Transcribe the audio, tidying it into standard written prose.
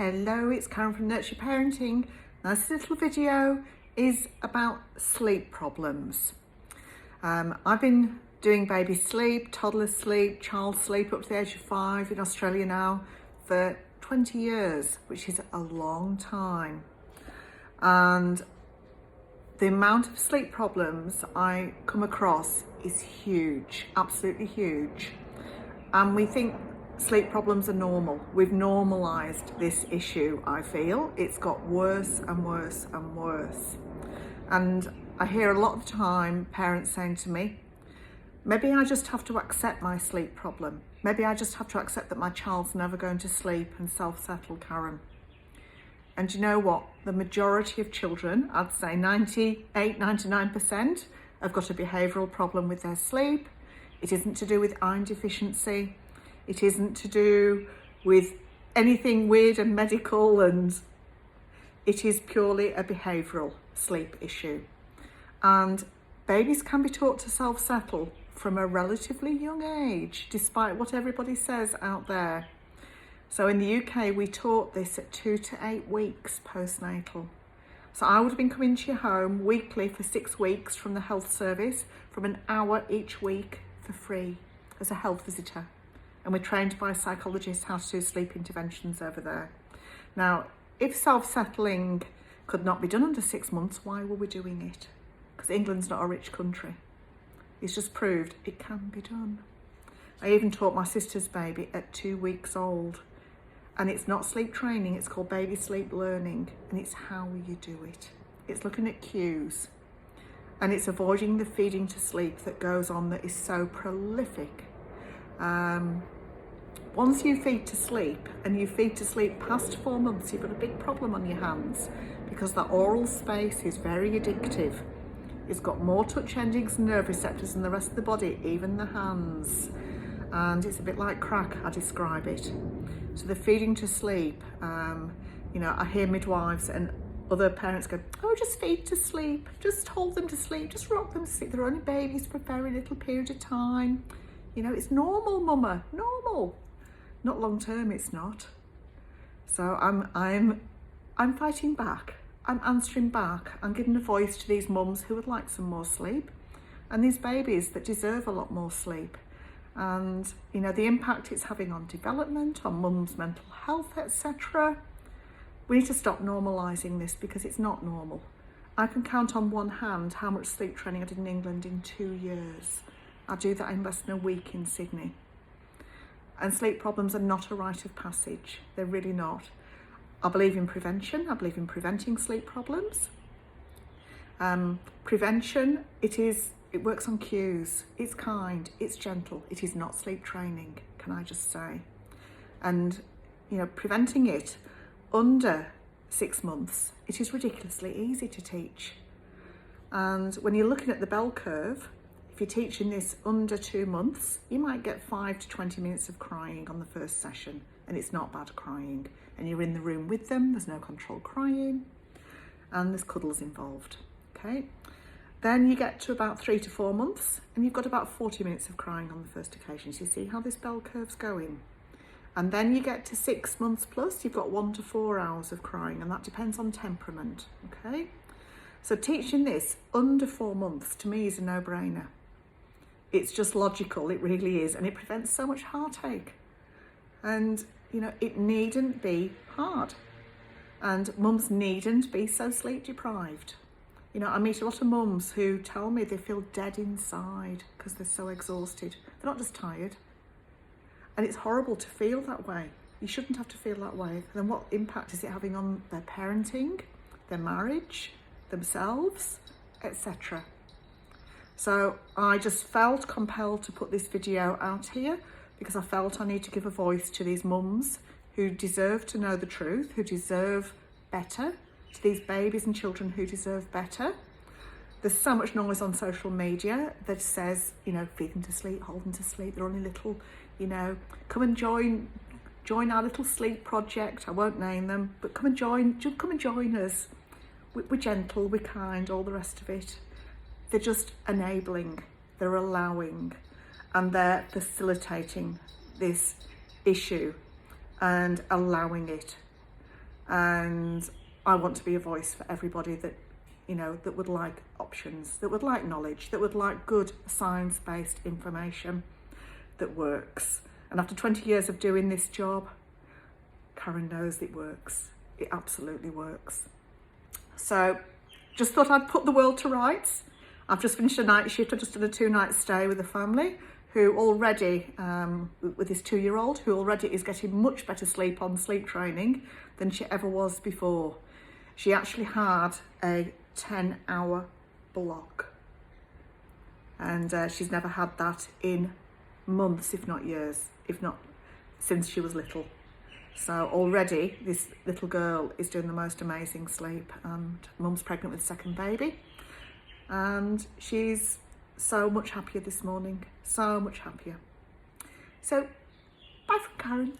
Hello, it's Karen from Nurture Parenting. Now, this little video is about sleep problems. I've been doing baby sleep, toddler sleep, child sleep up to the age of 5 in Australia now for 20 years, which is a long time. And the amount of sleep problems I come across is huge, absolutely huge. And we think sleep problems are normal. We've normalised this issue, I feel. It's got worse and worse and worse. And I hear a lot of the time parents saying to me, maybe I just have to accept my sleep problem. Maybe I just have to accept that my child's never going to sleep and self-settle, Karen. And you know what? The majority of children, I'd say 98, 99%, have got a behavioural problem with their sleep. It isn't to do with iron deficiency. It isn't to do with anything weird and medical, and it is purely a behavioural sleep issue. And babies can be taught to self-settle from a relatively young age, despite what everybody says out there. So in the UK, we taught this at 2 to 8 weeks postnatal. So I would have been coming to your home weekly for 6 weeks from the health service, from an hour each week for free as a health visitor. And we're trained by psychologists how to do sleep interventions over there. Now, if self-settling could not be done under 6 months, why were we doing it? Because England's not a rich country. It's just proved it can be done. I even taught my sister's baby at 2 weeks old. And it's not sleep training, it's called baby sleep learning. And it's how you do it. It's looking at cues. And it's avoiding the feeding to sleep that goes on that is so prolific. Once you feed to sleep, and you feed to sleep past 4 months, you've got a big problem on your hands, because that oral space is very addictive. It's got more touch endings and nerve receptors than the rest of the body, even the hands. And it's a bit like crack, I describe it. So the feeding to sleep, I hear midwives and other parents go, oh, just feed to sleep, just hold them to sleep, just rock them to sleep. They're only babies for a very little period of time. You know, it's normal, mama, normal. Not long term, it's not. So I'm fighting back. I'm answering back. I'm giving a voice to these mums who would like some more sleep, and these babies that deserve a lot more sleep. And the impact it's having on development, on mum's mental health, etc. We need to stop normalising this, because it's not normal. I can count on one hand how much sleep training I did in England in 2 years. I do that in less than a week in Sydney. And sleep problems are not a rite of passage. They're really not. I believe in prevention. I believe in preventing sleep problems. Prevention, it works on cues. It's kind, it's gentle. It is not sleep training, can I just say. And, preventing it under 6 months, it is ridiculously easy to teach. And when you're looking at the bell curve, if you're teaching this under 2 months, you might get 5 to 20 minutes of crying on the first session, and it's not bad crying. And you're in the room with them, there's no controlled crying, and there's cuddles involved, okay? Then you get to about 3 to 4 months, and you've got about 40 minutes of crying on the first occasion. So you see how this bell curve's going. And then you get to 6 months plus, you've got 1 to 4 hours of crying, and that depends on temperament, okay? So teaching this under 4 months, to me, is a no-brainer. It's just logical, it really is, and it prevents so much heartache. And, it needn't be hard. And mums needn't be so sleep deprived. I meet a lot of mums who tell me they feel dead inside because they're so exhausted. They're not just tired. And it's horrible to feel that way. You shouldn't have to feel that way. Then what impact is it having on their parenting, their marriage, themselves, etc.? So I just felt compelled to put this video out here, because I felt I need to give a voice to these mums who deserve to know the truth, who deserve better, to these babies and children who deserve better. There's so much noise on social media that says, feed them to sleep, hold them to sleep, they're only little, come and join our little sleep project. I won't name them, but come and join us. We're gentle, we're kind, all the rest of it. They're just enabling, they're allowing, and they're facilitating this issue and allowing it. and I want to be a voice for everybody that, you know, that would like options, that would like knowledge, that would like good science-based information that works. And after 20 years of doing this job, Karen knows it works. It absolutely works. So just thought I'd put the world to rights. I've just finished a night shift. I've just done a 2-night stay with a family who already, with his 2-year-old, who already is getting much better sleep on sleep training than she ever was before. She actually had a 10-hour block, and she's never had that in months, if not years, if not since she was little. So already this little girl is doing the most amazing sleep, and mum's pregnant with a second baby, and she's so much happier this morning, so much happier. So bye from Karen.